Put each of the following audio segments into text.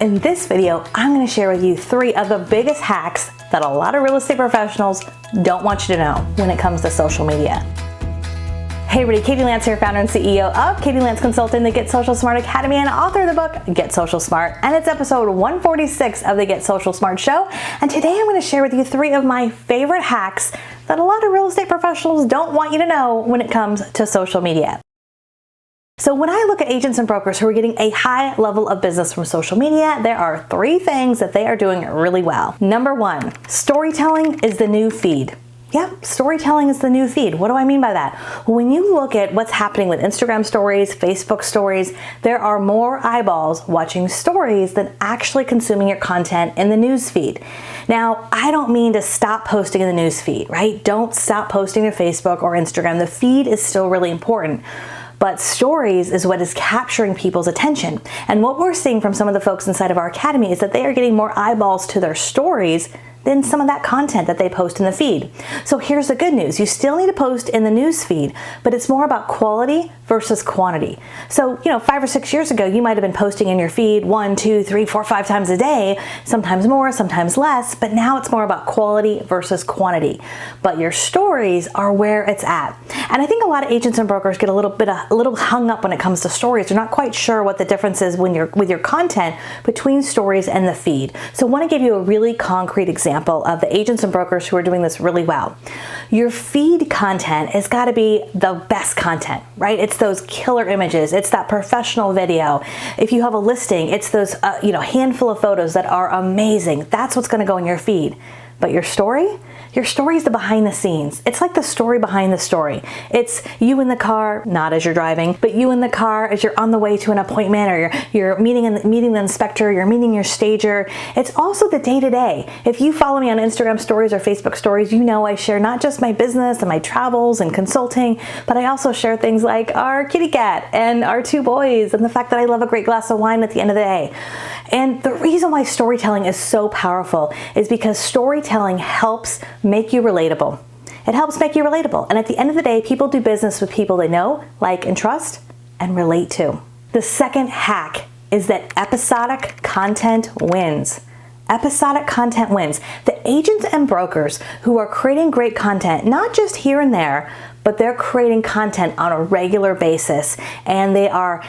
In this video, I'm going to share with you 3 of the biggest hacks that a lot of real estate professionals don't want you to know when it comes to social media. Hey everybody, Katie Lance here, founder and CEO of Katie Lance Consulting, the Get Social Smart Academy, and author of the book, Get Social Smart. And it's episode 146 of the Get Social Smart show. And today I'm going to share with you 3 of my favorite hacks that a lot of real estate professionals don't want you to know when it comes to social media. So when I look at agents and brokers who are getting a high level of business from social media, there are 3 things that they are doing really well. Number 1, storytelling is the new feed. Yep, storytelling is the new feed. What do I mean by that? Well, when you look at what's happening with Instagram stories, Facebook stories, there are more eyeballs watching stories than actually consuming your content in the news feed. Now, I don't mean to stop posting in the news feed, right? Don't stop posting to Facebook or Instagram. The feed is still really important. But stories is what is capturing people's attention. And what we're seeing from some of the folks inside of our academy is that they are getting more eyeballs to their stories than some of that content that they post in the feed. So here's the good news. You still need to post in the news feed, but it's more about quality versus quantity. So, 5 or 6 years ago, you might have been posting in your feed 1, 2, 3, 4, 5 times a day, sometimes more, sometimes less, but now it's more about quality versus quantity. But your stories are where it's at. And I think a lot of agents and brokers get a little hung up when it comes to stories. They're not quite sure what the difference is with your content between stories and the feed. So I want to give you a really concrete example of the agents and brokers who are doing this really well. Your feed content has got to be the best content, right? It's those killer images. It's that professional video. If you have a listing, it's those handful of photos that are amazing. That's what's going to go in your feed. But your story is the behind the scenes. It's like the story behind the story. It's you in the car, not as you're driving, but you in the car as you're on the way to an appointment, or you're meeting the inspector, you're meeting your stager. It's also the day-to-day. If you follow me on Instagram stories or Facebook stories, you know I share not just my business and my travels and consulting, but I also share things like our kitty cat and our 2 boys and the fact that I love a great glass of wine at the end of the day. And the reason why storytelling is so powerful is because storytelling helps make you relatable. It helps make you relatable. And at the end of the day, people do business with people they know, like, and trust, and relate to. The second hack is that episodic content wins. Episodic content wins. The agents and brokers who are creating great content, not just here and there, but they're creating content on a regular basis, and they are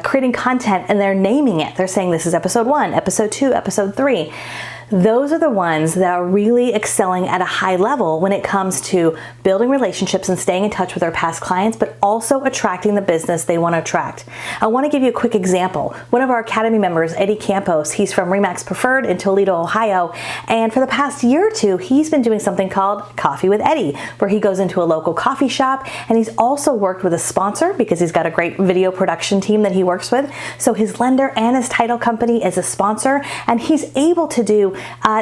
creating content and they're naming it. They're saying this is episode 1, episode 2, episode 3. Those are the ones that are really excelling at a high level when it comes to building relationships and staying in touch with their past clients, but also attracting the business they want to attract. I want to give you a quick example. One of our academy members, Eddie Campos, he's from Remax Preferred in Toledo, Ohio, and for the past year or 2, he's been doing something called Coffee with Eddie, where he goes into a local coffee shop, and he's also worked with a sponsor because he's got a great video production team that he works with. So his lender and his title company is a sponsor, and he's able to do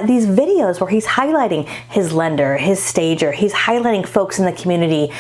these videos where he's highlighting his lender, his stager, he's highlighting folks in the community,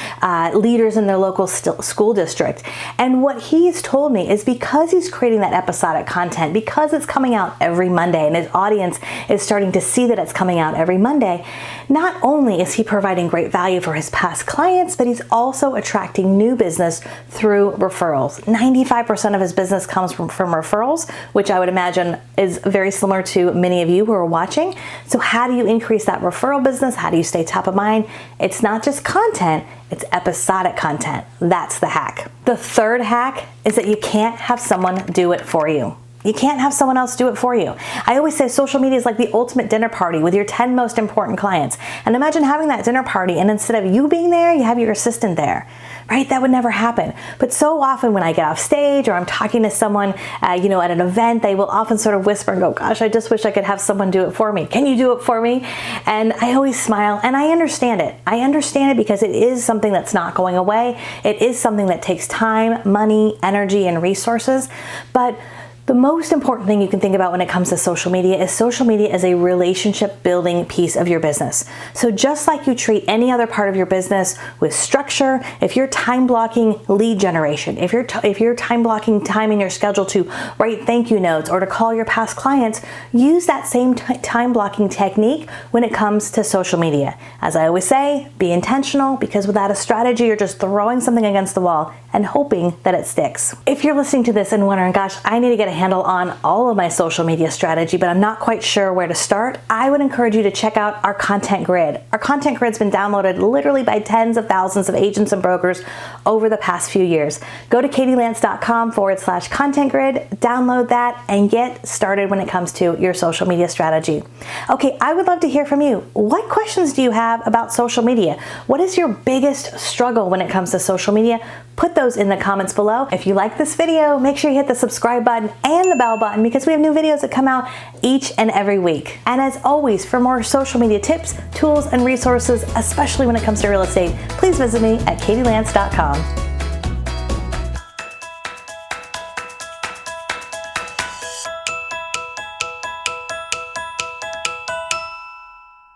leaders in their local school district. And what he's told me is because he's creating that episodic content, because it's coming out every Monday and his audience is starting to see that it's coming out every Monday, not only is he providing great value for his past clients, but he's also attracting new business through referrals. 95% of his business comes from referrals, which I would imagine is very similar to many of you who are watching. So how do you increase that referral business? How do you stay top of mind? It's not just content, it's episodic content. That's the hack. The third hack is that you can't have someone do it for you. You can't have someone else do it for you. I always say social media is like the ultimate dinner party with your 10 most important clients. And imagine having that dinner party and instead of you being there, you have your assistant there, right? That would never happen. But so often when I get off stage or I'm talking to someone, at an event, they will often sort of whisper and go, gosh, I just wish I could have someone do it for me. Can you do it for me? And I always smile and I understand it. I understand it because it is something that's not going away. It is something that takes time, money, energy, and resources. But the most important thing you can think about when it comes to social media is a relationship building piece of your business. So just like you treat any other part of your business with structure, if you're time blocking lead generation, if you're time blocking time in your schedule to write thank you notes or to call your past clients, use that same time blocking technique when it comes to social media. As I always say, be intentional, because without a strategy, you're just throwing something against the wall and hoping that it sticks. If you're listening to this and wondering, gosh, I need to get a handle on all of my social media strategy, but I'm not quite sure where to start, I would encourage you to check out our content grid. Our content grid's been downloaded literally by tens of thousands of agents and brokers over the past few years. Go to katielance.com/content grid, download that, and get started when it comes to your social media strategy. Okay, I would love to hear from you. What questions do you have about social media? What is your biggest struggle when it comes to social media? Put those in the comments below. If you like this video, make sure you hit the subscribe button and the bell button because we have new videos that come out each and every week. And as always, for more social media tips, tools, and resources, especially when it comes to real estate, please visit me at katielance.com.